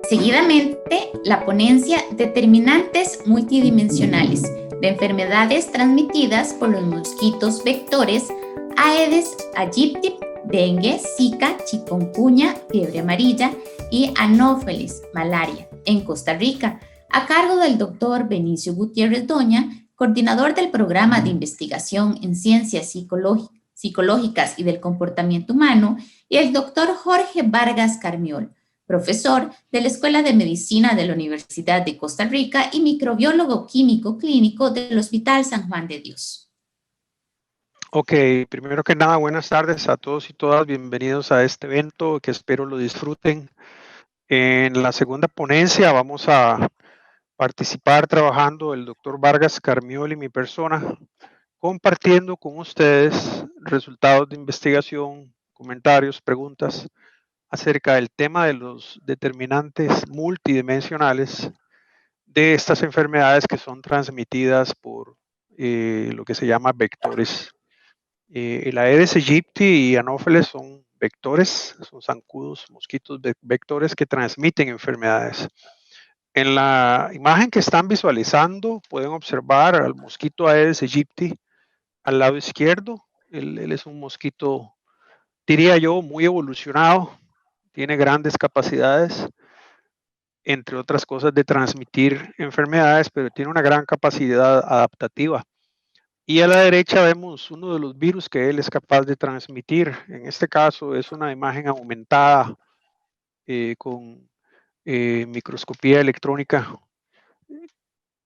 Seguidamente, la ponencia Determinantes multidimensionales de enfermedades transmitidas por los mosquitos vectores Aedes aegypti, dengue, zika, chikungunya, fiebre amarilla y anófeles, malaria, en Costa Rica, a cargo del doctor Benicio Gutiérrez Doña, coordinador del programa de investigación en ciencias psicológicas y del comportamiento humano, y el doctor Jorge Vargas Carmiol, profesor de la Escuela de Medicina de la Universidad de Costa Rica y microbiólogo químico clínico del Hospital San Juan de Dios. Ok, primero que nada, buenas tardes a todos y todas. Bienvenidos a este evento que espero lo disfruten. En la segunda ponencia vamos a participar trabajando el doctor Vargas Carmiol y mi persona, compartiendo con ustedes resultados de investigación, comentarios, preguntas acerca del tema de los determinantes multidimensionales de estas enfermedades que son transmitidas por lo que se llama vectores. El Aedes aegypti y Anopheles son vectores, son zancudos, mosquitos vectores que transmiten enfermedades. En la imagen que están visualizando pueden observar al mosquito Aedes aegypti al lado izquierdo. Él es un mosquito, diría yo, muy evolucionado, tiene grandes capacidades, entre otras cosas, de transmitir enfermedades, pero tiene una gran capacidad adaptativa. Y a la derecha vemos uno de los virus que él es capaz de transmitir. En este caso es una imagen aumentada con microscopía electrónica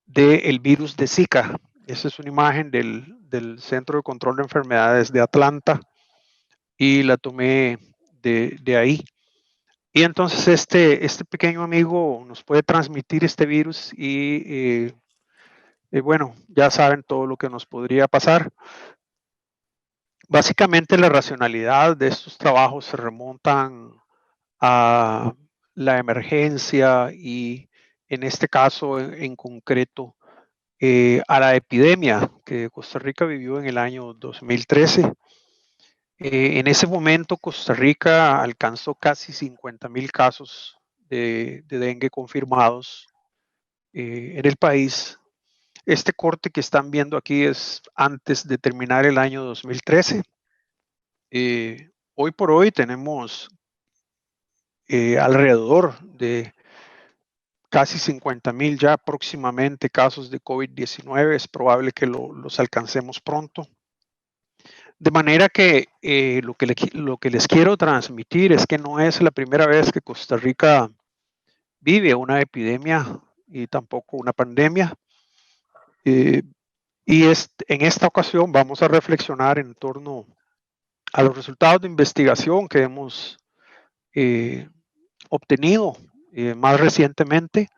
del virus de Zika. Esa es una imagen del Centro de Control de Enfermedades de Atlanta y la tomé de ahí. Y entonces este pequeño amigo nos puede transmitir este virus y bueno, ya saben todo lo que nos podría pasar. Básicamente la racionalidad de estos trabajos se remontan a la emergencia y en este caso en concreto a la epidemia que Costa Rica vivió en el año 2013. En ese momento Costa Rica alcanzó casi 50,000 casos de dengue confirmados en el país. Este corte que están viendo aquí es antes de terminar el año 2013. Hoy por hoy tenemos alrededor de casi 50,000 ya próximamente casos de COVID-19. Es probable que los alcancemos pronto. De manera que lo que les quiero transmitir es que no es la primera vez que Costa Rica vive una epidemia y tampoco una pandemia. Y en esta ocasión vamos a reflexionar en torno a los resultados de investigación que hemos obtenido más recientemente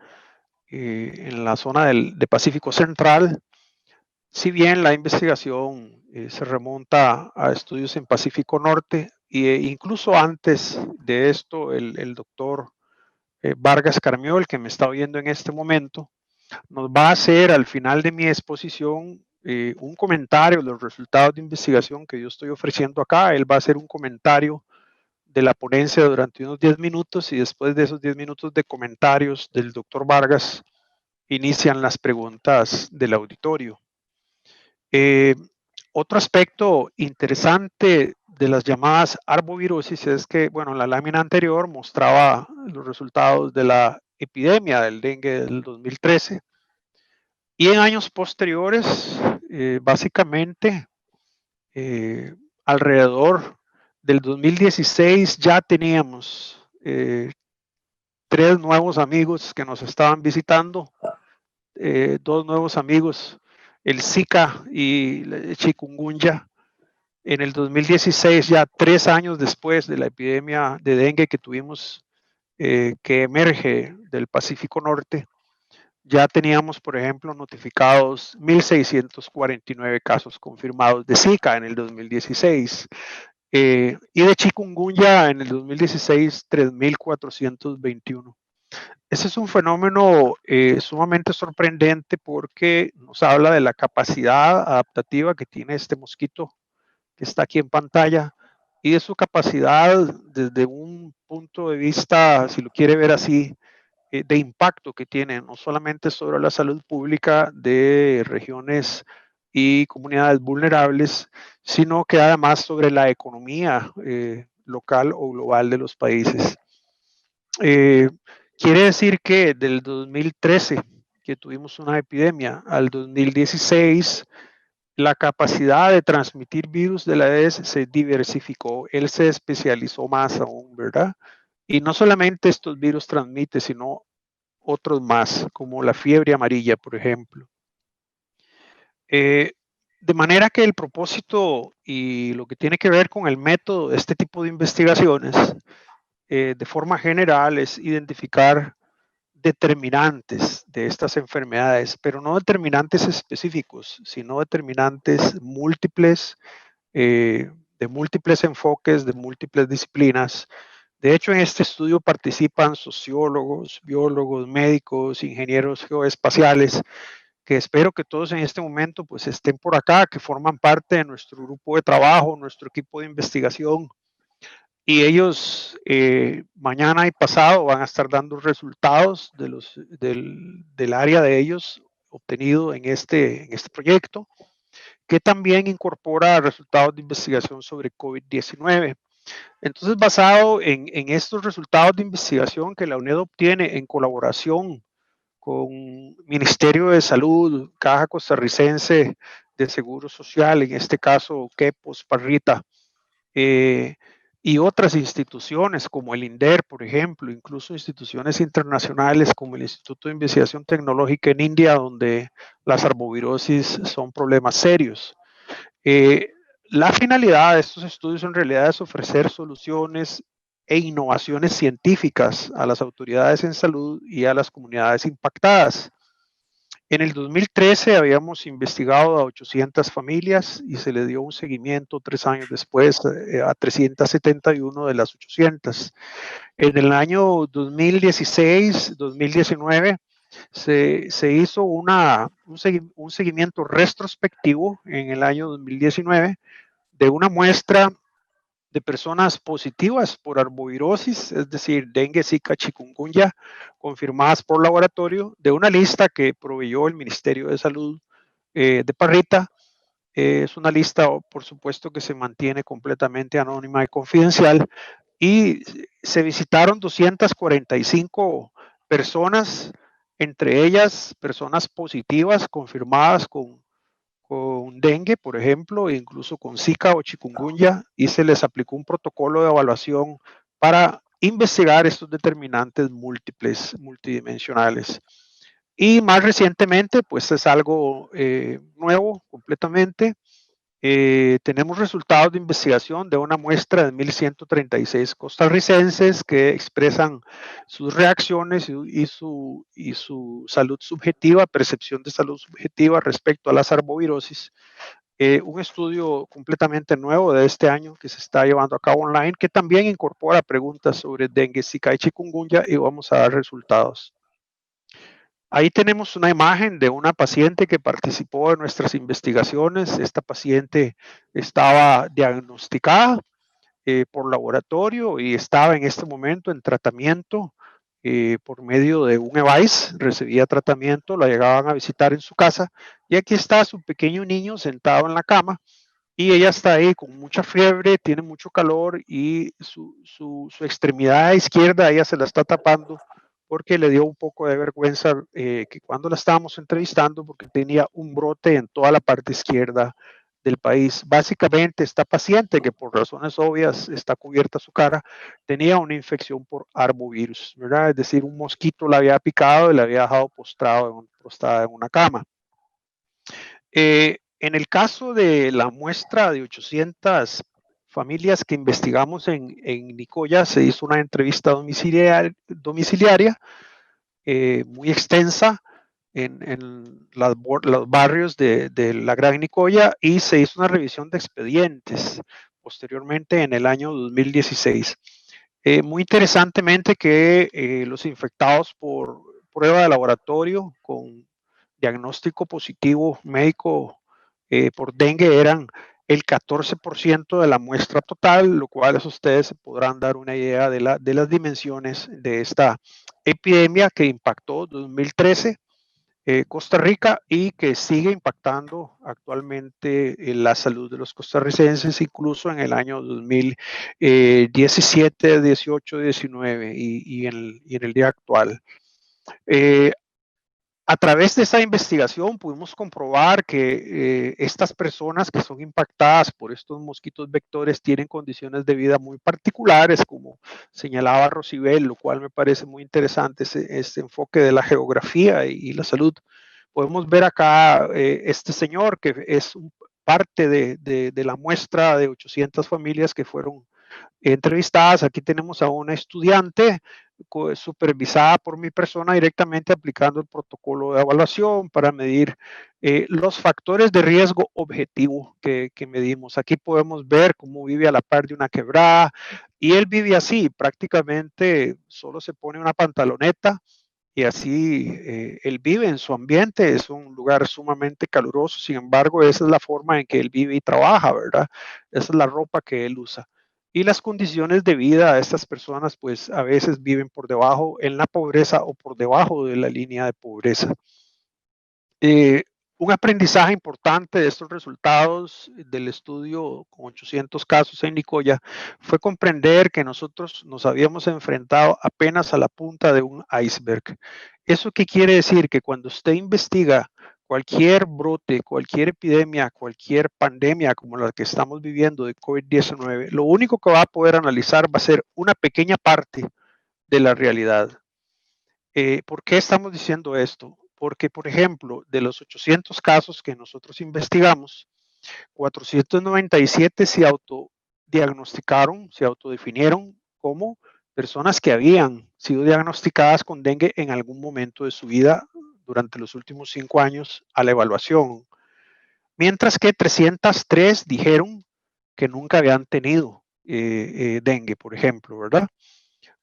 en la zona de Pacífico Central. Si bien la investigación se remonta a estudios en Pacífico Norte e incluso antes de esto, el doctor Vargas Carmiol, que me está oyendo en este momento, nos va a hacer al final de mi exposición un comentario de los resultados de investigación que yo estoy ofreciendo acá. Él va a hacer un comentario de la ponencia durante unos 10 minutos y después de esos 10 minutos de comentarios del doctor Vargas inician las preguntas del auditorio. Otro aspecto interesante de las llamadas arbovirosis es que, bueno, la lámina anterior mostraba los resultados de la epidemia del dengue del 2013 y en años posteriores, básicamente, alrededor del 2016 ya teníamos 3 nuevos amigos que nos estaban visitando, 2 nuevos amigos, el Zika y el chikungunya. En el 2016, ya 3 años después de la epidemia de dengue que tuvimos, que emerge del Pacífico Norte, ya teníamos, por ejemplo, notificados 1,649 casos confirmados de Zika en el 2016. Y de chikungunya en el 2016, 3,421. Ese es un fenómeno sumamente sorprendente porque nos habla de la capacidad adaptativa que tiene este mosquito que está aquí en pantalla y de su capacidad desde un punto de vista, si lo quiere ver así, de impacto que tiene, no solamente sobre la salud pública de regiones y comunidades vulnerables, sino que además sobre la economía local o global de los países. Quiere decir que del 2013, que tuvimos una epidemia, al 2016, la capacidad de transmitir virus de la Aedes se diversificó, él se especializó más aún, ¿verdad? Y no solamente estos virus transmite, sino otros más, como la fiebre amarilla, por ejemplo. De manera que el propósito y lo que tiene que ver con el método de este tipo de investigaciones, de forma general, es identificar determinantes de estas enfermedades, pero no determinantes específicos, sino determinantes múltiples, de múltiples enfoques, de múltiples disciplinas. De hecho, en este estudio participan sociólogos, biólogos, médicos, ingenieros geoespaciales, que espero que todos en este momento pues estén por acá, que forman parte de nuestro grupo de trabajo, nuestro equipo de investigación, y ellos mañana y pasado van a estar dando resultados del área de ellos obtenido en este proyecto, que también incorpora resultados de investigación sobre COVID-19. Entonces, basado en estos resultados de investigación que la UNED obtiene en colaboración con Ministerio de Salud, Caja Costarricense de Seguro Social, en este caso Quepos, Parrita, y otras instituciones como el INDER, por ejemplo, incluso instituciones internacionales como el Instituto de Investigación Tecnológica en India, donde las arbovirosis son problemas serios. La finalidad de estos estudios en realidad es ofrecer soluciones e innovaciones científicas a las autoridades en salud y a las comunidades impactadas. En el 2013 habíamos investigado a 800 familias y se le dio un seguimiento 3 años después a 371 de las 800. En el año 2016-2019 se hizo un seguimiento retrospectivo en el año 2019 de una muestra de personas positivas por arbovirosis, es decir, dengue, zika, chikungunya, confirmadas por laboratorio, de una lista que proveyó el Ministerio de Salud de Parrita. Es una lista, por supuesto, que se mantiene completamente anónima y confidencial, y se visitaron 245 personas, entre ellas personas positivas confirmadas con dengue, por ejemplo, e incluso con Zika o chikungunya, y se les aplicó un protocolo de evaluación para investigar estos determinantes múltiples, multidimensionales. Y más recientemente, pues es algo nuevo completamente. Tenemos resultados de investigación de una muestra de 1.136 costarricenses que expresan sus reacciones y su salud subjetiva, percepción de salud subjetiva respecto a las arbovirosis. Un estudio completamente nuevo de este año que se está llevando a cabo online, que también incorpora preguntas sobre dengue, zika y chikungunya, y vamos a dar resultados. Ahí tenemos una imagen de una paciente que participó en nuestras investigaciones. Esta paciente estaba diagnosticada por laboratorio y estaba en este momento en tratamiento por medio de un EVAIS. Recibía tratamiento, la llegaban a visitar en su casa, y aquí está su pequeño niño sentado en la cama, y ella está ahí con mucha fiebre, tiene mucho calor, y su extremidad izquierda ella se la está tapando porque le dio un poco de vergüenza que cuando la estábamos entrevistando, porque tenía un brote en toda la parte izquierda del país. Básicamente, esta paciente, que por razones obvias está cubierta su cara, tenía una infección por arbovirus, ¿verdad? Es decir, un mosquito la había picado y la había dejado postrada en una cama. En el caso de la muestra de 800 familias que investigamos en Nicoya, se hizo una entrevista domiciliaria muy extensa en los barrios de la Gran Nicoya, y se hizo una revisión de expedientes posteriormente en el año 2016. Muy interesantemente que los infectados por prueba de laboratorio con diagnóstico positivo médico por dengue eran el 14% de la muestra total, lo cual ustedes se podrán dar una idea de las dimensiones de esta epidemia que impactó 2013 Costa Rica y que sigue impactando actualmente la salud de los costarricenses, incluso en el año 2017, 18, 19 y en el día actual. A través de esa investigación pudimos comprobar que estas personas que son impactadas por estos mosquitos vectores tienen condiciones de vida muy particulares, como señalaba Rosibel, lo cual me parece muy interesante, ese enfoque de la geografía y la salud. Podemos ver acá este señor que es parte de la muestra de 800 familias que fueron entrevistadas. Aquí tenemos a una estudiante supervisada por mi persona directamente aplicando el protocolo de evaluación para medir los factores de riesgo objetivo que medimos. Aquí podemos ver cómo vive a la par de una quebrada y él vive así, prácticamente solo se pone una pantaloneta y así él vive en su ambiente, es un lugar sumamente caluroso, sin embargo, esa es la forma en que él vive y trabaja, ¿verdad? Esa es la ropa que él usa. Y las condiciones de vida de estas personas, pues a veces viven por debajo en la pobreza o por debajo de la línea de pobreza. Eh, un aprendizaje importante de estos resultados del estudio con 800 casos en Nicoya fue comprender que nosotros nos habíamos enfrentado apenas a la punta de un iceberg. ¿Eso qué quiere decir? Que cuando usted investiga cualquier brote, cualquier epidemia, cualquier pandemia como la que estamos viviendo de COVID-19, lo único que va a poder analizar va a ser una pequeña parte de la realidad. ¿Por qué estamos diciendo esto? Porque, por ejemplo, de los 800 casos que nosotros investigamos, 497 se autodiagnosticaron, se autodefinieron como personas que habían sido diagnosticadas con dengue en algún momento de su vida durante los últimos 5 años a la evaluación, mientras que 303 dijeron que nunca habían tenido dengue, por ejemplo, ¿verdad?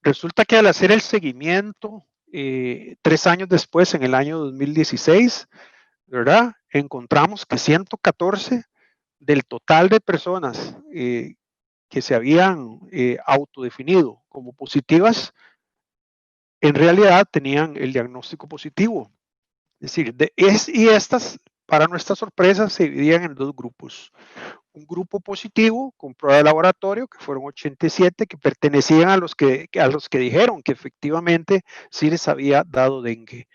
Resulta que al hacer el seguimiento, 3 años después, en el año 2016, ¿verdad? Encontramos que 114 del total de personas que se habían autodefinido como positivas, en realidad tenían el diagnóstico positivo. Es decir, y estas, para nuestra sorpresa, se dividían en dos grupos. Un grupo positivo con prueba de laboratorio, que fueron 87, que pertenecían a los que dijeron que efectivamente sí les había dado dengue.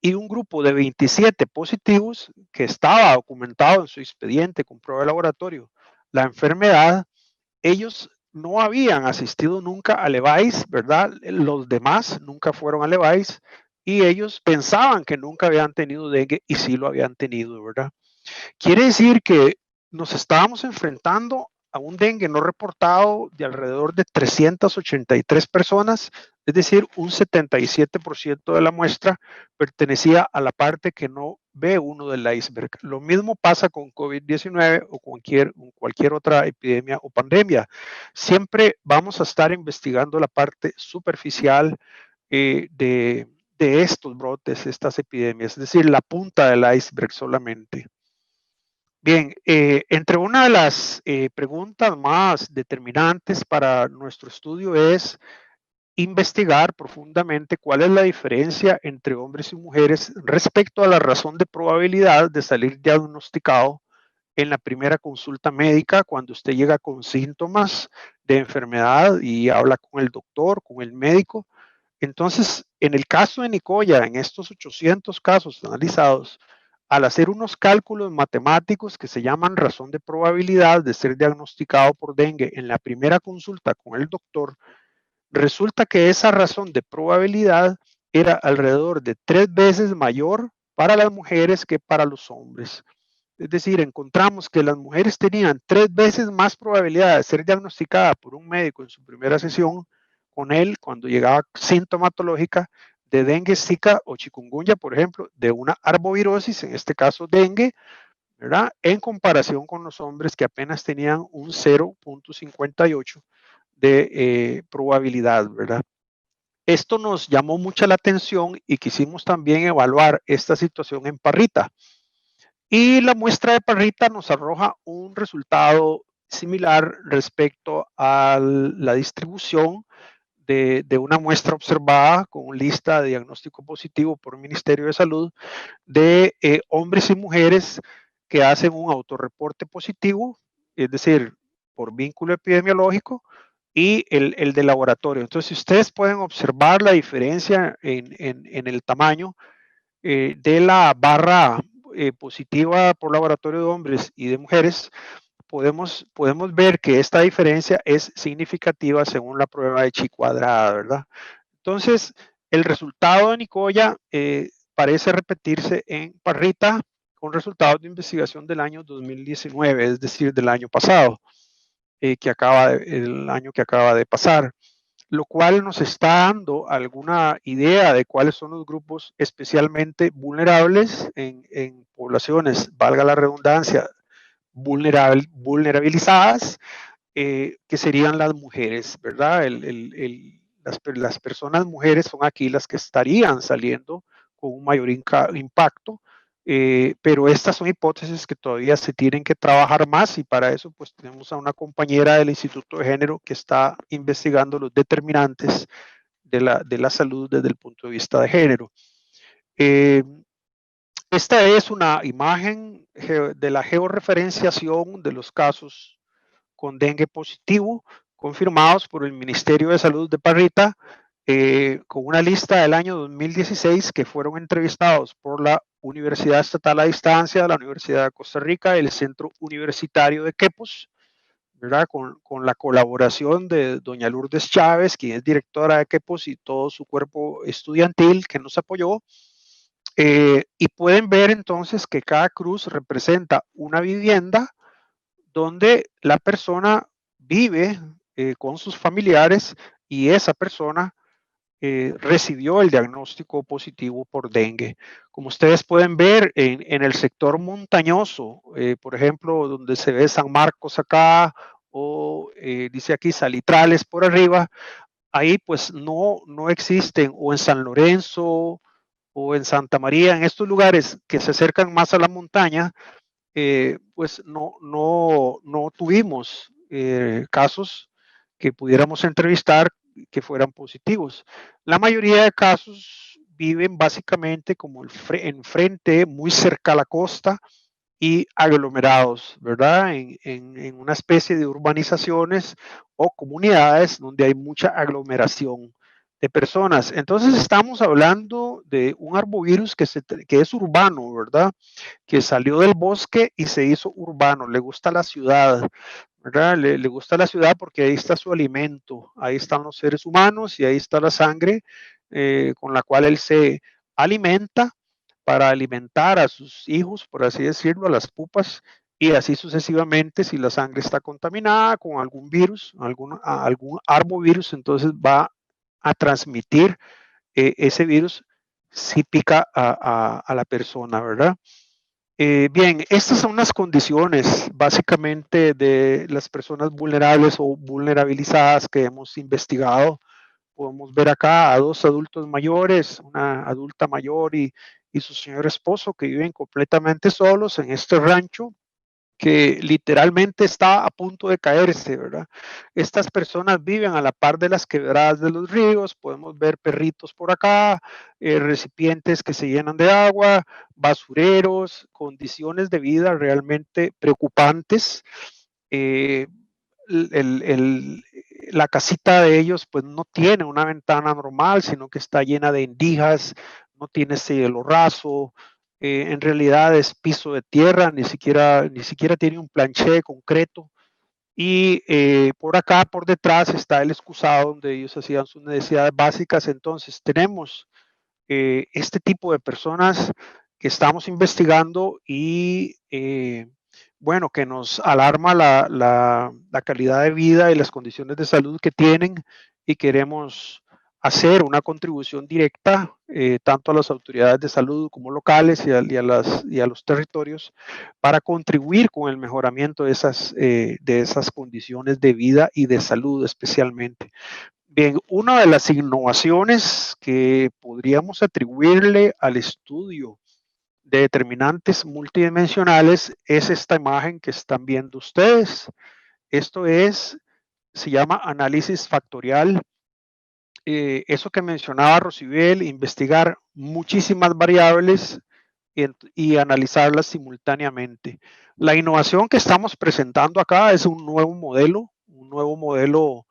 Y un grupo de 27 positivos que estaba documentado en su expediente con prueba de laboratorio la enfermedad, ellos no habían asistido nunca a Levi's, ¿verdad? Los demás nunca fueron a Levi's y ellos pensaban que nunca habían tenido dengue y sí lo habían tenido, ¿verdad? Quiere decir que nos estábamos enfrentando a un dengue no reportado de alrededor de 383 personas, es decir, un 77% de la muestra pertenecía a la parte que no ve uno del iceberg. Lo mismo pasa con COVID-19 o cualquier otra epidemia o pandemia. Siempre vamos a estar investigando la parte superficial de estos brotes, estas epidemias, es decir, la punta del iceberg solamente. Bien, entre una de las preguntas más determinantes para nuestro estudio es investigar profundamente cuál es la diferencia entre hombres y mujeres respecto a la razón de probabilidad de salir diagnosticado en la primera consulta médica cuando usted llega con síntomas de enfermedad y habla con el doctor, con el médico. Entonces, en el caso de Nicoya, en estos 800 casos analizados, al hacer unos cálculos matemáticos que se llaman razón de probabilidad de ser diagnosticado por dengue en la primera consulta con el doctor, resulta que esa razón de probabilidad era alrededor de 3 veces mayor para las mujeres que para los hombres. Es decir, encontramos que las mujeres tenían 3 veces más probabilidad de ser diagnosticada por un médico en su primera sesión con él cuando llegaba sintomatológica de dengue, zika o chikungunya, por ejemplo, de una arbovirosis, en este caso dengue, ¿verdad? En comparación con los hombres que apenas tenían un 0.58 de probabilidad, ¿verdad? Esto nos llamó mucha la atención y quisimos también evaluar esta situación en Parrita. Y la muestra de Parrita nos arroja un resultado similar respecto a la distribución de una muestra observada con lista de diagnóstico positivo por el Ministerio de Salud de hombres y mujeres que hacen un autorreporte positivo, es decir, por vínculo epidemiológico, y el de laboratorio. Entonces, si ustedes pueden observar la diferencia en el tamaño de la barra positiva por laboratorio de hombres y de mujeres, podemos ver que esta diferencia es significativa según la prueba de chi cuadrada, ¿verdad? Entonces, el resultado de Nicoya parece repetirse en Parrita con resultados de investigación del año 2019, es decir, del año pasado, el año que acaba de pasar, lo cual nos está dando alguna idea de cuáles son los grupos especialmente vulnerables en poblaciones, valga la redundancia, vulnerabilizadas, que serían las mujeres, ¿verdad? Las personas mujeres son aquí las que estarían saliendo con un mayor impacto, pero estas son hipótesis que todavía se tienen que trabajar más y para eso pues tenemos a una compañera del Instituto de Género que está investigando los determinantes de la salud desde el punto de vista de género. Esta es una imagen de la georreferenciación de los casos con dengue positivo confirmados por el Ministerio de Salud de Parrita, con una lista del año 2016 que fueron entrevistados por la Universidad Estatal a Distancia, la Universidad de Costa Rica, el Centro Universitario de Quepos, ¿verdad? Con la colaboración de doña Lourdes Chávez, quien es directora de Quepos, y todo su cuerpo estudiantil que nos apoyó. Y pueden ver entonces que cada cruz representa una vivienda donde la persona vive con sus familiares y esa persona recibió el diagnóstico positivo por dengue. Como ustedes pueden ver en el sector montañoso, por ejemplo, donde se ve San Marcos acá o dice aquí Salitrales por arriba, ahí pues no existen, o en San Lorenzo o en Santa María, en estos lugares que se acercan más a la montaña, pues no tuvimos casos que pudiéramos entrevistar que fueran positivos. La mayoría de casos viven básicamente como enfrente, muy cerca a la costa y aglomerados, ¿verdad? En una especie de urbanizaciones o comunidades donde hay mucha aglomeración de personas. Entonces estamos hablando de un arbovirus que es urbano, ¿verdad? Que salió del bosque y se hizo urbano, le gusta la ciudad, ¿verdad? Le gusta la ciudad porque ahí está su alimento, ahí están los seres humanos y ahí está la sangre con la cual él se alimenta para alimentar a sus hijos, por así decirlo, a las pupas, y así sucesivamente. Si la sangre está contaminada con algún virus, algún arbovirus, entonces va a transmitir ese virus si pica a la persona, ¿verdad? Bien, estas son las condiciones básicamente de las personas vulnerables o vulnerabilizadas que hemos investigado. Podemos ver acá a dos adultos mayores, una adulta mayor y su señor esposo, que viven completamente solos en este rancho que literalmente está a punto de caerse, ¿verdad? Estas personas viven a la par de las quebradas de los ríos, podemos ver perritos por acá, recipientes que se llenan de agua, basureros, condiciones de vida realmente preocupantes. Eh, el, el, la casita de ellos pues no tiene una ventana normal, sino que está llena de endijas, no tiene cielo raso, en realidad es piso de tierra, ni siquiera tiene un planché de concreto. Y por acá, por detrás, está el excusado donde ellos hacían sus necesidades básicas. Entonces, tenemos este tipo de personas que estamos investigando y, bueno, que nos alarma la calidad de vida y las condiciones de salud que tienen y queremos hacer una contribución directa tanto a las autoridades de salud como locales y a los territorios para contribuir con el mejoramiento de esas condiciones de vida y de salud especialmente. Bien, una de las innovaciones que podríamos atribuirle al estudio de determinantes multidimensionales es esta imagen que están viendo ustedes. Esto se llama análisis factorial. Eso que mencionaba Rosibel, investigar muchísimas variables y analizarlas simultáneamente. La innovación que estamos presentando acá es un nuevo modelo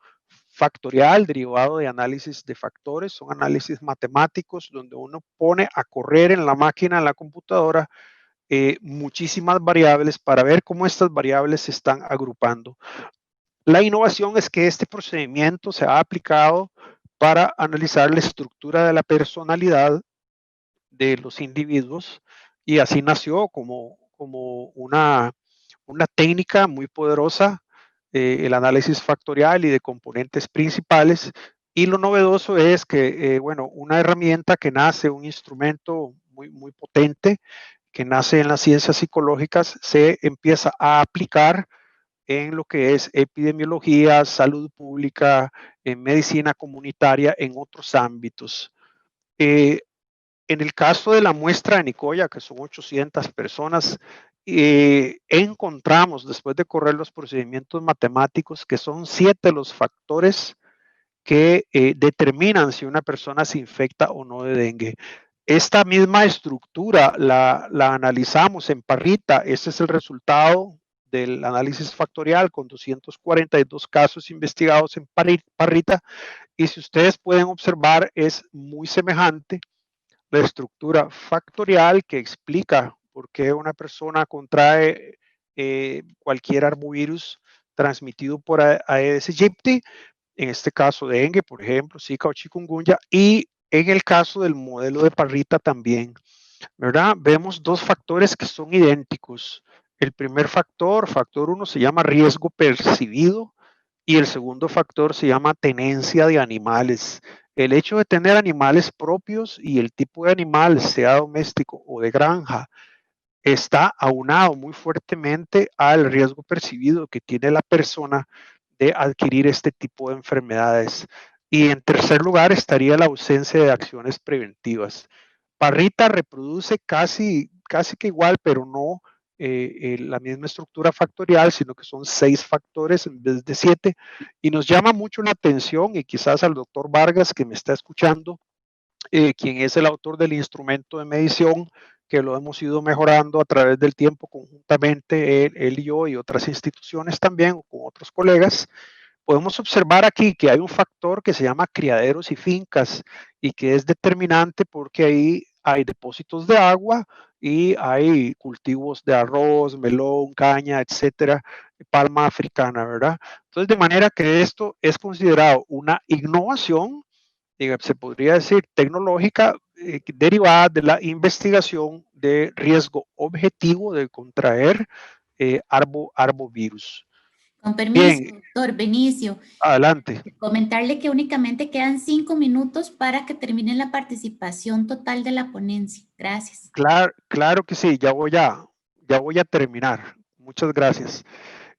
factorial derivado de análisis de factores. Son análisis matemáticos donde uno pone a correr en la máquina, en la computadora, muchísimas variables para ver cómo estas variables se están agrupando. La innovación es que este procedimiento se ha aplicado para analizar la estructura de la personalidad de los individuos y así nació como una técnica muy poderosa, el análisis factorial y de componentes principales. Y lo novedoso es que, bueno, una herramienta que nace, un instrumento muy potente, que nace en las ciencias psicológicas, se empieza a aplicar en lo que es epidemiología, salud pública, en medicina comunitaria, en otros ámbitos. En el caso de la muestra de Nicoya, que son 800 personas, encontramos, después de correr los procedimientos matemáticos, que son 7 los factores que determinan si una persona se infecta o no de dengue. Esta misma estructura la analizamos en Parrita. Este es el resultado del análisis factorial con 242 casos investigados en Parrita. Y si ustedes pueden observar, es muy semejante la estructura factorial que explica por qué una persona contrae cualquier arbovirus transmitido por Aedes aegypti, en este caso dengue, por ejemplo, Zika o chikungunya, y en el caso del modelo de Parrita también, ¿verdad? Vemos dos factores que son idénticos. El primer factor 1, se llama riesgo percibido y el segundo factor se llama tenencia de animales. El hecho de tener animales propios y el tipo de animal, sea doméstico o de granja, está aunado muy fuertemente al riesgo percibido que tiene la persona de adquirir este tipo de enfermedades. Y en tercer lugar estaría la ausencia de acciones preventivas. Parrita reproduce casi que igual, pero no la misma estructura factorial, sino que son 6 factores en vez de 7. Y nos llama mucho la atención, y quizás al doctor Vargas que me está escuchando, quien es el autor del instrumento de medición, que lo hemos ido mejorando a través del tiempo conjuntamente, él y yo y otras instituciones también, con otros colegas. Podemos observar aquí que hay un factor que se llama criaderos y fincas y que es determinante porque ahí hay depósitos de agua y hay cultivos de arroz, melón, caña, etcétera, palma africana, ¿verdad? Entonces, de manera que esto es considerado una innovación, se podría decir tecnológica, derivada de la investigación de riesgo objetivo de contraer arbovirus. Con permiso, Bien, doctor Benicio. adelante. Comentarle que únicamente quedan 5 minutos para que termine la participación total de la ponencia. Gracias. Claro que sí, ya voy a terminar. Muchas gracias.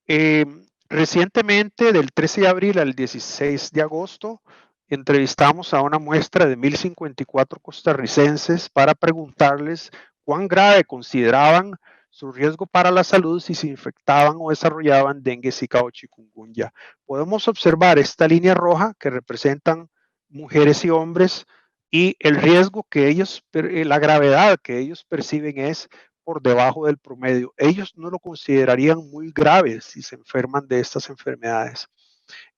Eh, Recientemente, del 13 de abril al 16 de agosto, entrevistamos a una muestra de 1,054 costarricenses para preguntarles cuán grave consideraban su riesgo para la salud si se infectaban o desarrollaban dengue, zika o chikungunya. Podemos observar esta línea roja que representan mujeres y hombres, y el riesgo que ellos, la gravedad que ellos perciben es por debajo del promedio. Ellos no lo considerarían muy grave si se enferman de estas enfermedades.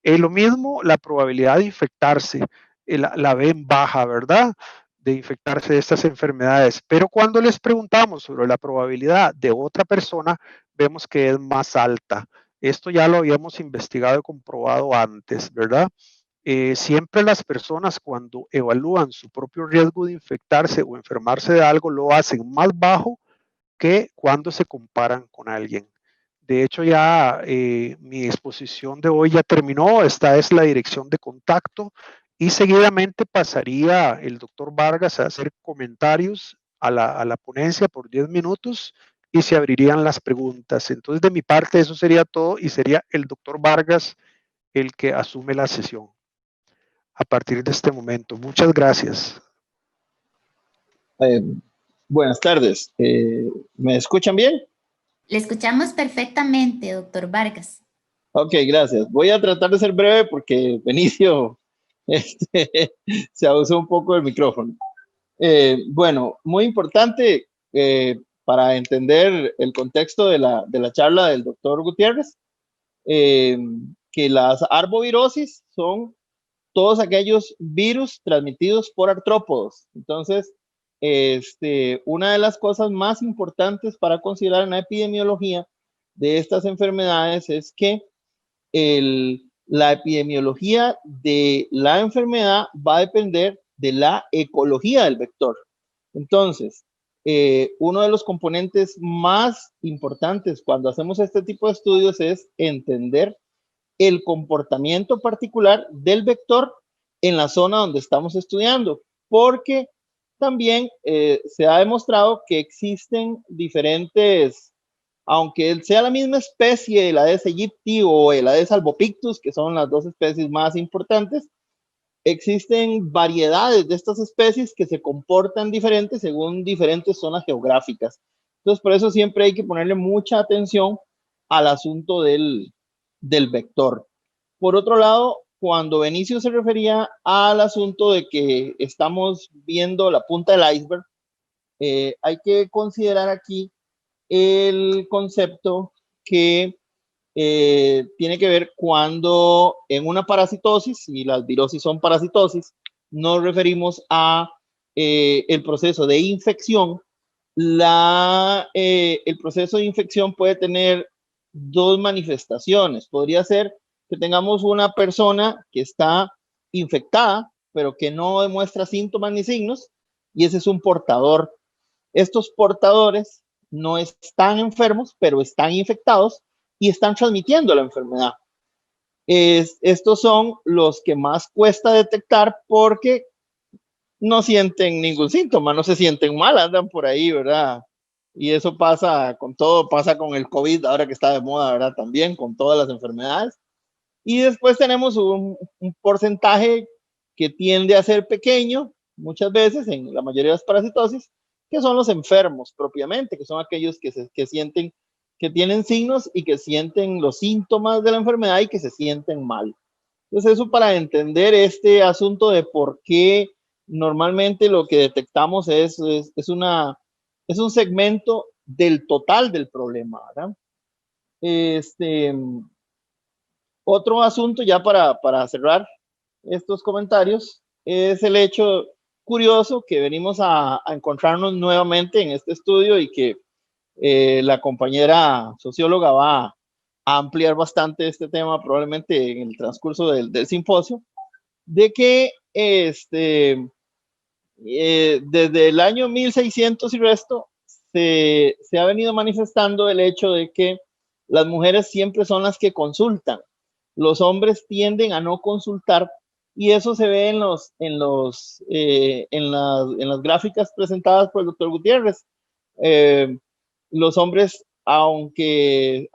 Lo mismo, la probabilidad de infectarse, la ven baja, ¿verdad? De infectarse de estas enfermedades. Pero cuando les preguntamos sobre la probabilidad de otra persona, vemos que es más alta. Esto ya lo habíamos investigado y comprobado antes, ¿verdad? Siempre las personas, cuando evalúan su propio riesgo de infectarse o enfermarse de algo, lo hacen más bajo que cuando se comparan con alguien. De hecho, ya mi exposición de hoy ya terminó. Esta es la dirección de contacto y seguidamente pasaría el doctor Vargas a hacer comentarios a la ponencia por 10 minutos y se abrirían las preguntas. Entonces, de mi parte, eso sería todo y sería el doctor Vargas el que asume la sesión a partir de este momento. Muchas gracias. Buenas tardes. ¿Me escuchan bien? Le escuchamos perfectamente, doctor Vargas. Ok, gracias. Voy a tratar de ser breve porque Benicio se abusó un poco del micrófono. Bueno, muy importante para entender el contexto de la charla del doctor Gutiérrez, que las arbovirosis son todos aquellos virus transmitidos por artrópodos. Entonces, una de las cosas más importantes para considerar en la epidemiología de estas enfermedades es que la epidemiología de la enfermedad va a depender de la ecología del vector. Entonces, uno de los componentes más importantes cuando hacemos este tipo de estudios es entender el comportamiento particular del vector en la zona donde estamos estudiando, porque también se ha demostrado que existen diferentes, aunque sea la misma especie, el Aedes aegypti o el Aedes albopictus, que son las dos especies más importantes, existen variedades de estas especies que se comportan diferentes según diferentes zonas geográficas. Entonces, por eso siempre hay que ponerle mucha atención al asunto del vector. Por otro lado, cuando Benicio se refería al asunto de que estamos viendo la punta del iceberg, hay que considerar aquí el concepto que tiene que ver cuando en una parasitosis, y las virosis son parasitosis, nos referimos a el proceso de infección. El proceso de infección puede tener dos manifestaciones. Podría ser que tengamos una persona que está infectada, pero que no demuestra síntomas ni signos, y ese es un portador. Estos portadores no están enfermos, pero están infectados y están transmitiendo la enfermedad. Estos son los que más cuesta detectar porque no sienten ningún síntoma, no se sienten mal, andan por ahí, ¿verdad? Y eso pasa con todo, pasa con el COVID, ahora que está de moda, ¿verdad? También con todas las enfermedades. Y después tenemos un porcentaje que tiende a ser pequeño, muchas veces, en la mayoría de las parasitosis, que son los enfermos propiamente, que son aquellos que sienten, que tienen signos y que sienten los síntomas de la enfermedad y que se sienten mal. Entonces, eso para entender este asunto de por qué normalmente lo que detectamos es un segmento del total del problema, ¿verdad? Otro asunto ya para cerrar estos comentarios es el hecho curioso que venimos a encontrarnos nuevamente en este estudio y que la compañera socióloga va a ampliar bastante este tema probablemente en el transcurso del simposio, de que desde el año 1600 y resto se ha venido manifestando el hecho de que las mujeres siempre son las que consultan. Los hombres tienden a no consultar y eso se ve en las gráficas presentadas por el doctor Gutiérrez. Los hombres, aunque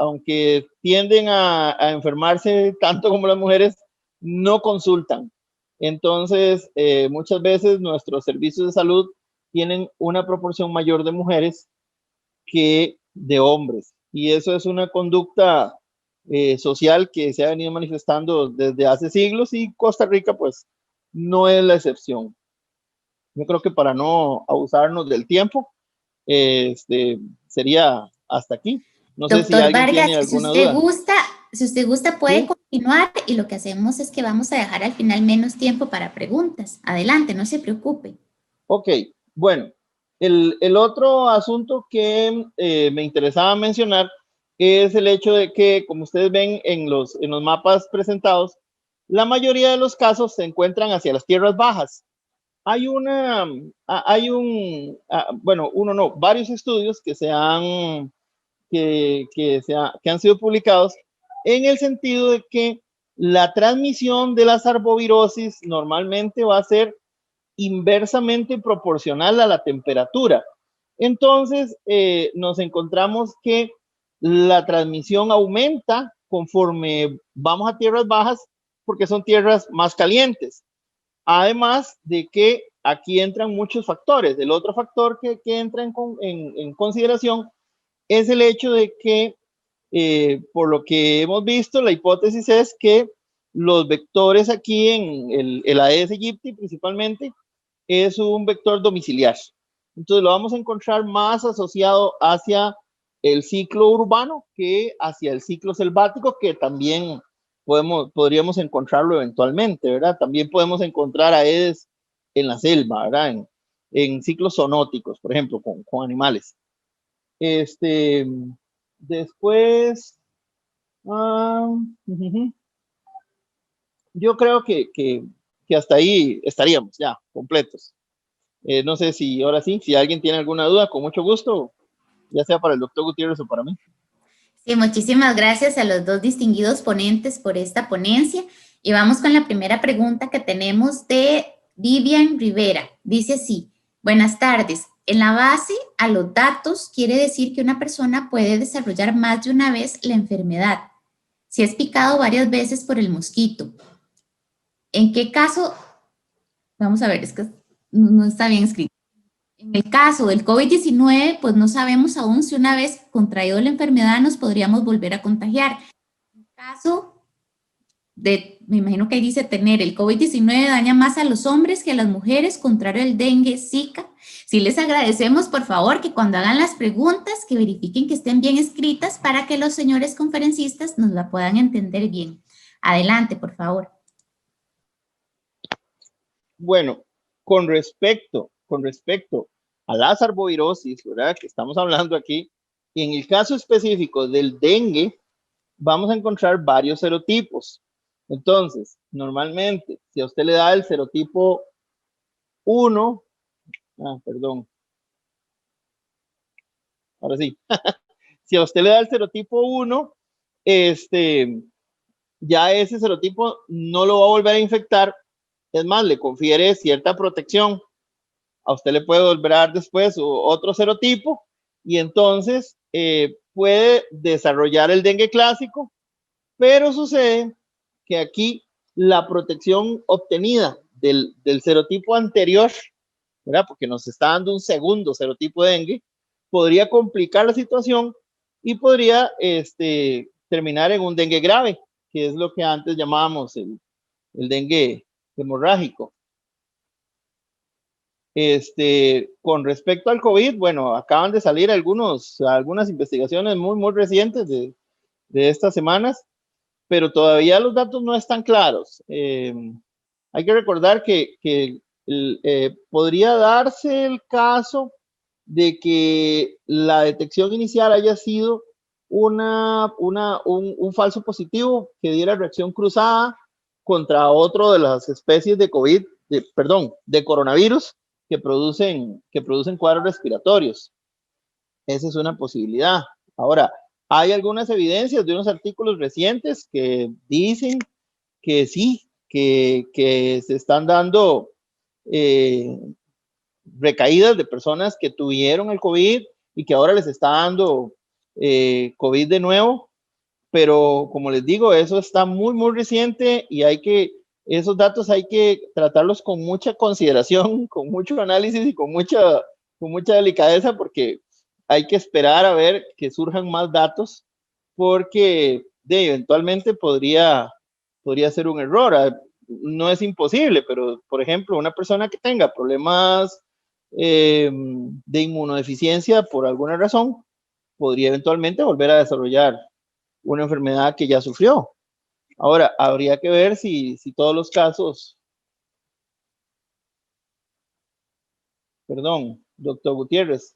tienden a enfermarse tanto como las mujeres, no consultan. Entonces, muchas veces nuestros servicios de salud tienen una proporción mayor de mujeres que de hombres. Y eso es una conducta social que se ha venido manifestando desde hace siglos y Costa Rica, pues, no es la excepción. Yo creo que para no abusarnos del tiempo, sería hasta aquí. No sé si Doctor alguien tiene Vargas, alguna duda. si usted gusta, puede ¿Sí? continuar y lo que hacemos es que vamos a dejar al final menos tiempo para preguntas. Adelante, no se preocupe. Ok, bueno, el otro asunto que me interesaba mencionar es el hecho de que, como ustedes ven en los mapas presentados, la mayoría de los casos se encuentran hacia las tierras bajas. Varios estudios que han sido publicados en el sentido de que la transmisión de las arbovirosis normalmente va a ser inversamente proporcional a la temperatura. Entonces, nos encontramos que la transmisión aumenta conforme vamos a tierras bajas porque son tierras más calientes. Además de que aquí entran muchos factores. El otro factor que entra en consideración es el hecho de que, por lo que hemos visto, la hipótesis es que los vectores aquí en el Aedes aegypti principalmente es un vector domiciliar. Entonces lo vamos a encontrar más asociado hacia el ciclo urbano que hacia el ciclo selvático, que también podríamos encontrarlo eventualmente, ¿verdad? También podemos encontrar Aedes en la selva, ¿verdad? En ciclos zoonóticos, por ejemplo, con animales. Después, yo creo que hasta ahí estaríamos ya completos. No sé si ahora sí, si alguien tiene alguna duda, con mucho gusto, ya sea para el doctor Gutiérrez o para mí. Sí, muchísimas gracias a los dos distinguidos ponentes por esta ponencia. Y vamos con la primera pregunta que tenemos de Vivian Rivera. Dice así: buenas tardes. En la base a los datos quiere decir que una persona puede desarrollar más de una vez la enfermedad si es picado varias veces por el mosquito. ¿En qué caso? Vamos a ver, es que no está bien escrito. En el caso del COVID-19, pues no sabemos aún si una vez contraído la enfermedad nos podríamos volver a contagiar. En caso de, me imagino que ahí dice tener el COVID-19 daña más a los hombres que a las mujeres, contrario al dengue, Zika. Sí les agradecemos, por favor, que cuando hagan las preguntas, que verifiquen que estén bien escritas para que los señores conferencistas nos la puedan entender bien. Adelante, por favor. Bueno, con respecto a las arbovirosis, ¿verdad? Que estamos hablando aquí, y en el caso específico del dengue, vamos a encontrar varios serotipos. Entonces, normalmente, si a usted le da el serotipo 1, perdón, ahora sí, si a usted le da el serotipo 1, ya ese serotipo no lo va a volver a infectar, es más, le confiere cierta protección. A usted le puede volver a dar después otro serotipo y entonces puede desarrollar el dengue clásico, pero sucede que aquí la protección obtenida del serotipo anterior, ¿verdad? Porque nos está dando un segundo serotipo de dengue, podría complicar la situación y podría terminar en un dengue grave, que es lo que antes llamábamos el dengue hemorrágico. Con respecto al COVID, bueno, acaban de salir algunas investigaciones muy recientes de estas semanas, pero todavía los datos no están claros. Hay que recordar que podría darse el caso de que la detección inicial haya sido un falso positivo que diera reacción cruzada contra otro de las especies de COVID, de coronavirus que producen cuadros respiratorios. Esa es una posibilidad. Ahora, hay algunas evidencias de unos artículos recientes que dicen que sí, que se están dando recaídas de personas que tuvieron el COVID y que ahora les está dando COVID de nuevo, pero como les digo, eso está muy reciente y esos datos hay que tratarlos con mucha consideración, con mucho análisis y con mucha delicadeza, porque hay que esperar a ver que surjan más datos, porque eventualmente podría ser un error. No es imposible, pero por ejemplo, una persona que tenga problemas de inmunodeficiencia por alguna razón, podría eventualmente volver a desarrollar una enfermedad que ya sufrió. Ahora, habría que ver si todos los casos... Perdón, doctor Gutiérrez,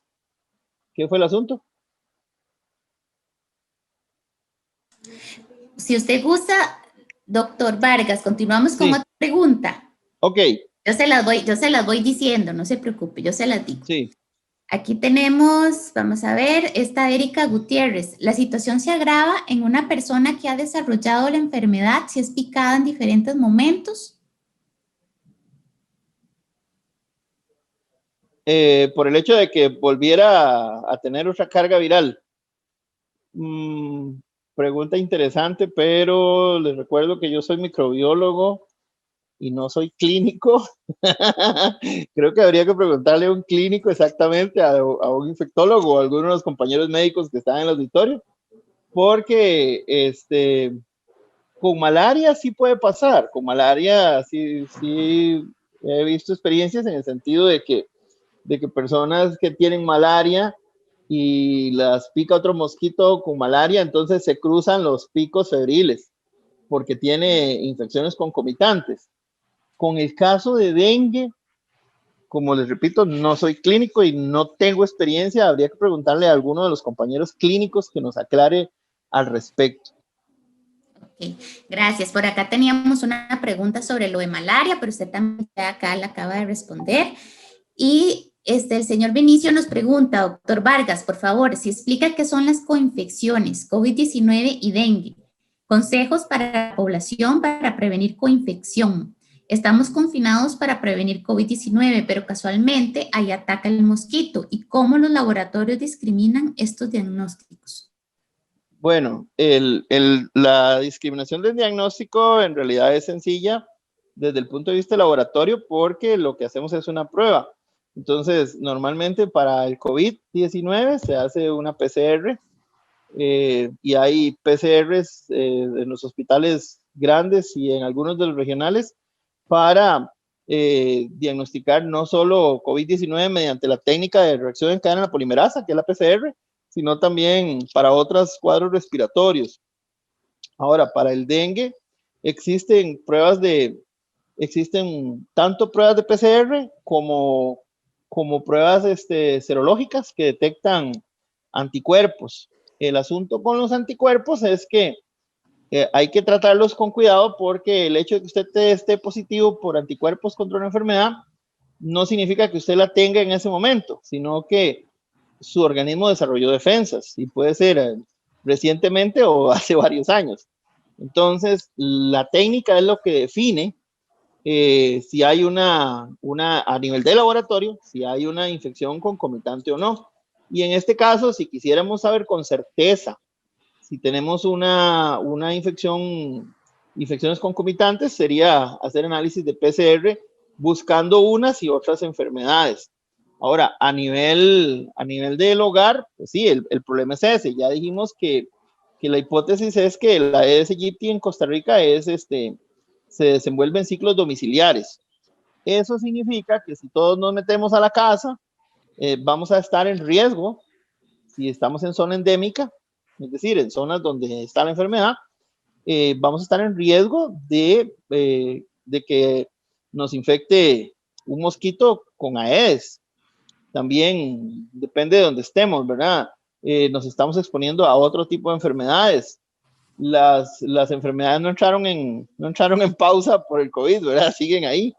¿qué fue el asunto? Si usted gusta, doctor Vargas, continuamos con otra pregunta. Ok. Yo se las voy diciendo, no se preocupe, yo se las digo. Sí. Aquí tenemos, vamos a ver, está Erika Gutiérrez. La situación se agrava en una persona que ha desarrollado la enfermedad si es picada en diferentes momentos. Por el hecho de que volviera a tener otra carga viral. Pregunta interesante, pero les recuerdo que yo soy microbiólogo y no soy clínico, creo que habría que preguntarle a un clínico exactamente, a un infectólogo o a alguno de los compañeros médicos que están en el auditorio, porque con malaria sí puede pasar. Con malaria sí he visto experiencias en el sentido de que personas que tienen malaria y las pica otro mosquito con malaria, entonces se cruzan los picos febriles porque tiene infecciones concomitantes. Con el caso de dengue, como les repito, no soy clínico y no tengo experiencia. Habría que preguntarle a alguno de los compañeros clínicos que nos aclare al respecto. Ok, gracias. Por acá teníamos una pregunta sobre lo de malaria, pero usted también acá la acaba de responder. Y el señor Benicio nos pregunta, doctor Vargas, por favor, si explica qué son las coinfecciones, COVID-19 y dengue. Consejos para la población para prevenir coinfección. Estamos confinados para prevenir COVID-19, pero casualmente ahí ataca el mosquito. ¿Y cómo los laboratorios discriminan estos diagnósticos? Bueno, la discriminación del diagnóstico en realidad es sencilla desde el punto de vista del laboratorio porque lo que hacemos es una prueba. Entonces, normalmente para el COVID-19 se hace una PCR y hay PCRs en los hospitales grandes y en algunos de los regionales para diagnosticar no solo COVID-19 mediante la técnica de reacción en cadena polimerasa, que es la PCR, sino también para otros cuadros respiratorios. Ahora, para el dengue existen tanto pruebas de PCR como pruebas serológicas que detectan anticuerpos. El asunto con los anticuerpos es que hay que tratarlos con cuidado porque el hecho de que usted esté positivo por anticuerpos contra una enfermedad no significa que usted la tenga en ese momento, sino que su organismo desarrolló defensas y puede ser recientemente o hace varios años. Entonces, la técnica es lo que define si hay a nivel de laboratorio, si hay una infección concomitante o no. Y en este caso, si quisiéramos saber con certeza si tenemos infecciones concomitantes, sería hacer análisis de PCR buscando unas y otras enfermedades. Ahora, a nivel del hogar, pues sí, el problema es ese. Ya dijimos que la hipótesis es que la Aedes aegypti en Costa Rica se desenvuelve en ciclos domiciliares. Eso significa que si todos nos metemos a la casa, vamos a estar en riesgo, si estamos en zona endémica, es decir, en zonas donde está la enfermedad, vamos a estar en riesgo de que nos infecte un mosquito con Aedes. También depende de donde estemos, ¿verdad? Nos estamos exponiendo a otro tipo de enfermedades. Las enfermedades no entraron en pausa por el COVID, ¿verdad? Siguen ahí.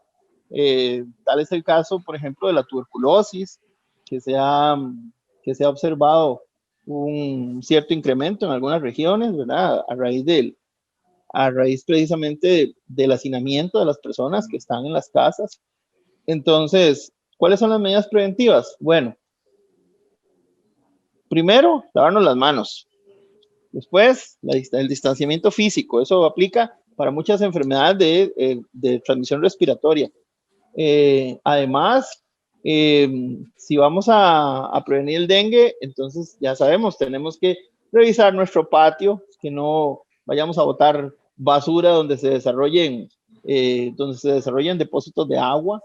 Tal es el caso, por ejemplo, de la tuberculosis, que se ha observado un cierto incremento en algunas regiones, ¿verdad? A raíz precisamente del hacinamiento de las personas que están en las casas. Entonces, ¿cuáles son las medidas preventivas? Bueno, primero, lavarnos las manos. Después, el distanciamiento físico. Eso aplica para muchas enfermedades de transmisión respiratoria. Además, si vamos a prevenir el dengue, entonces ya sabemos, tenemos que revisar nuestro patio, que no vayamos a botar basura donde se desarrollen depósitos de agua.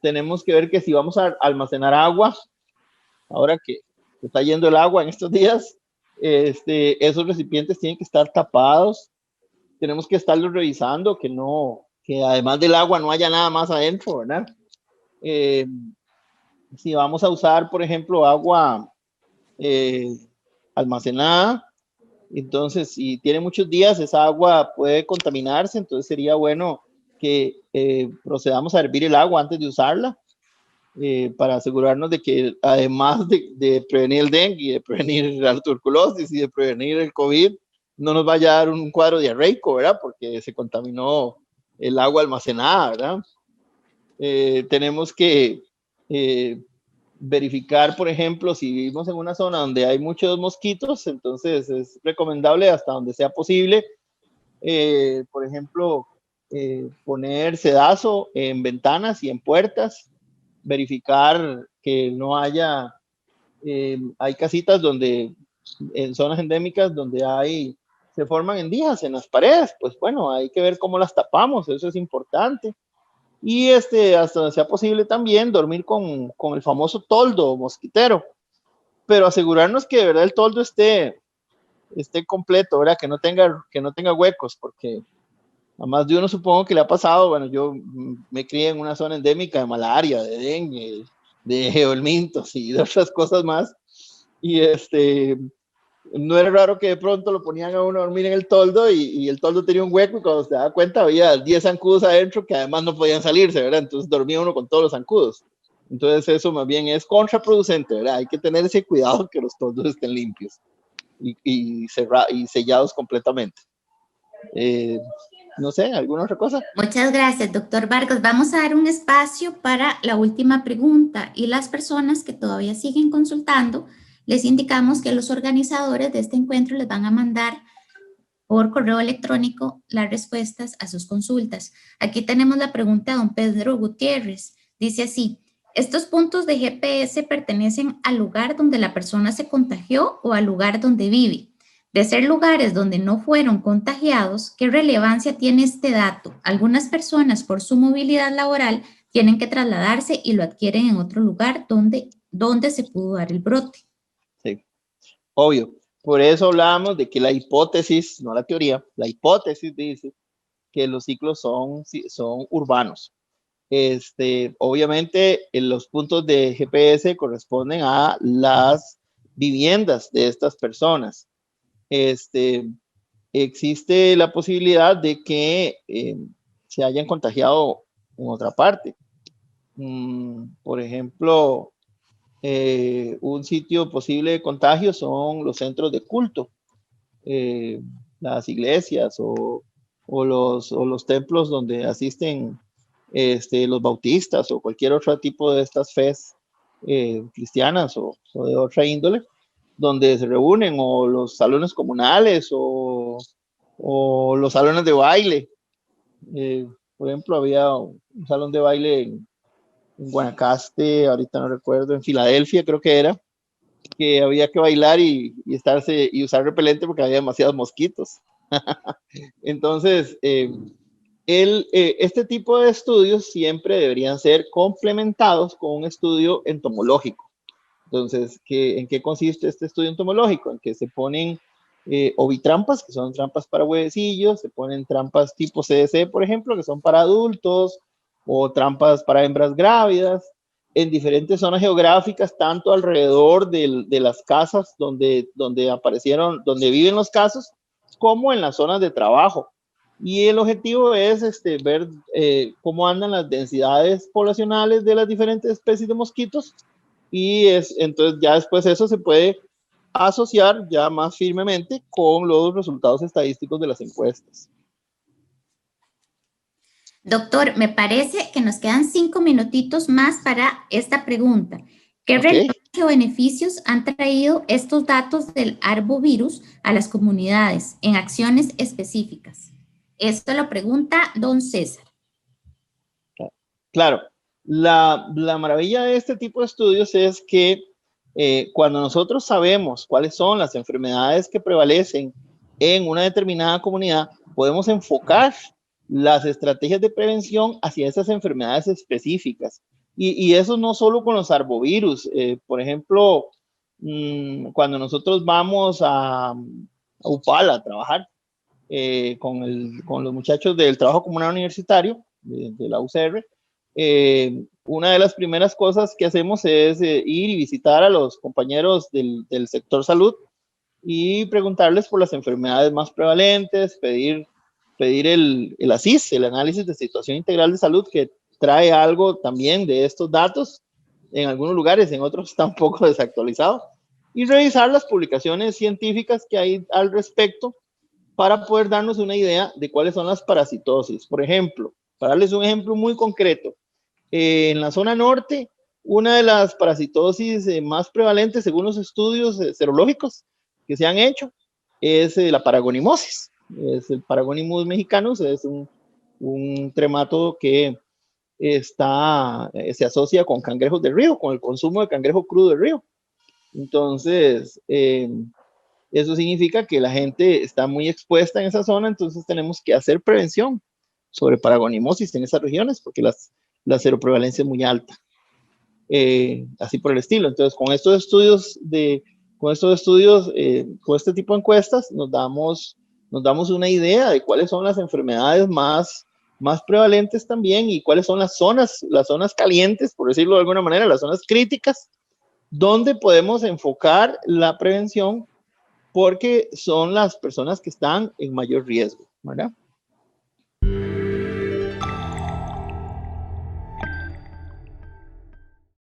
Tenemos que ver que si vamos a almacenar agua, ahora que está yendo el agua en estos días, esos recipientes tienen que estar tapados. Tenemos que estarlos revisando, que además del agua no haya nada más adentro, ¿verdad? Si vamos a usar, por ejemplo, agua almacenada, entonces si tiene muchos días, esa agua puede contaminarse, entonces sería bueno que procedamos a hervir el agua antes de usarla, para asegurarnos de que además de prevenir el dengue, de prevenir la tuberculosis y de prevenir el COVID, no nos vaya a dar un cuadro diarreico, ¿verdad? Porque se contaminó el agua almacenada, ¿verdad? Tenemos que verificar, por ejemplo, si vivimos en una zona donde hay muchos mosquitos, entonces es recomendable hasta donde sea posible, por ejemplo, poner sedazo en ventanas y en puertas, verificar que no haya, hay casitas donde, en zonas endémicas donde se forman endijas en las paredes, pues bueno, hay que ver cómo las tapamos, eso es importante. Y hasta donde sea posible también dormir con el famoso toldo mosquitero, pero asegurarnos que de verdad el toldo esté completo, ¿verdad? Que no tenga huecos, porque a más de uno supongo que le ha pasado. Bueno, yo me crié en una zona endémica de malaria, de dengue, de geolmintos y de otras cosas más, y no era raro que de pronto lo ponían a uno a dormir en el toldo y el toldo tenía un hueco, y cuando se daba cuenta había 10 zancudos adentro que además no podían salirse, ¿verdad? Entonces dormía uno con todos los zancudos. Entonces eso más bien es contraproducente, ¿verdad? Hay que tener ese cuidado que los toldos estén limpios y sellados completamente. No sé, ¿alguna otra cosa? Muchas gracias, doctor Vargas. Vamos a dar un espacio para la última pregunta, y las personas que todavía siguen consultando, les indicamos que los organizadores de este encuentro les van a mandar por correo electrónico las respuestas a sus consultas. Aquí tenemos la pregunta de don Pedro Gutiérrez. Dice así: ¿estos puntos de GPS pertenecen al lugar donde la persona se contagió o al lugar donde vive? De ser lugares donde no fueron contagiados, ¿qué relevancia tiene este dato? Algunas personas, por su movilidad laboral, tienen que trasladarse y lo adquieren en otro lugar donde se pudo dar el brote. Sí, obvio. Por eso hablábamos de que la hipótesis, no la teoría, la hipótesis dice que los ciclos son urbanos. Obviamente, los puntos de GPS corresponden a las viviendas de estas personas. Existe la posibilidad de que se hayan contagiado en otra parte. Por ejemplo, un sitio posible de contagio son los centros de culto, las iglesias o los templos donde asisten los bautistas o cualquier otro tipo de estas fes cristianas o de otra índole, donde se reúnen, o los salones comunales o los salones de baile. Por ejemplo, había un salón de baile en Guanacaste, ahorita no recuerdo, en Filadelfia creo que era, que había que bailar y usar repelente porque había demasiados mosquitos. Entonces, este tipo de estudios siempre deberían ser complementados con un estudio entomológico. Entonces, ¿en qué consiste este estudio entomológico? En que se ponen ovitrampas, que son trampas para huevecillos, se ponen trampas tipo CDC, por ejemplo, que son para adultos, o trampas para hembras grávidas, en diferentes zonas geográficas, tanto alrededor de las casas donde viven los casos, como en las zonas de trabajo. Y el objetivo es ver cómo andan las densidades poblacionales de las diferentes especies de mosquitos, y entonces ya después eso se puede asociar ya más firmemente con los resultados estadísticos de las encuestas. Doctor, me parece que nos quedan 5 minutitos más para esta pregunta. ¿Qué relevancia o beneficios han traído estos datos del arbovirus a las comunidades en acciones específicas? Esto lo pregunta don César. Claro, la maravilla de este tipo de estudios es que cuando nosotros sabemos cuáles son las enfermedades que prevalecen en una determinada comunidad, podemos enfocar las estrategias de prevención hacia esas enfermedades específicas. Y eso no solo con los arbovirus. Por ejemplo, cuando nosotros vamos a Upala a trabajar con los muchachos del trabajo comunal universitario de la UCR, una de las primeras cosas que hacemos es ir y visitar a los compañeros del sector salud y preguntarles por las enfermedades más prevalentes, pedir el ASIS, el análisis de situación integral de salud, que trae algo también de estos datos, en algunos lugares, en otros está un poco desactualizado, y revisar las publicaciones científicas que hay al respecto para poder darnos una idea de cuáles son las parasitosis. Por ejemplo, para darles un ejemplo muy concreto, en la zona norte, una de las parasitosis más prevalentes, según los estudios serológicos que se han hecho, es la paragonimosis. Es el Paragonimus mexicanus, es un un tremátodo que se asocia con cangrejos de río, con el consumo de cangrejo crudo de río. Entonces, eso significa que la gente está muy expuesta en esa zona, entonces tenemos que hacer prevención sobre paragonimosis en esas regiones, porque la seroprevalencia es muy alta. Así por el estilo. Entonces, con estos estudios, con este tipo de encuestas, nos damos una idea de cuáles son las enfermedades más prevalentes también y cuáles son las zonas calientes, por decirlo de alguna manera, las zonas críticas, donde podemos enfocar la prevención porque son las personas que están en mayor riesgo, ¿verdad?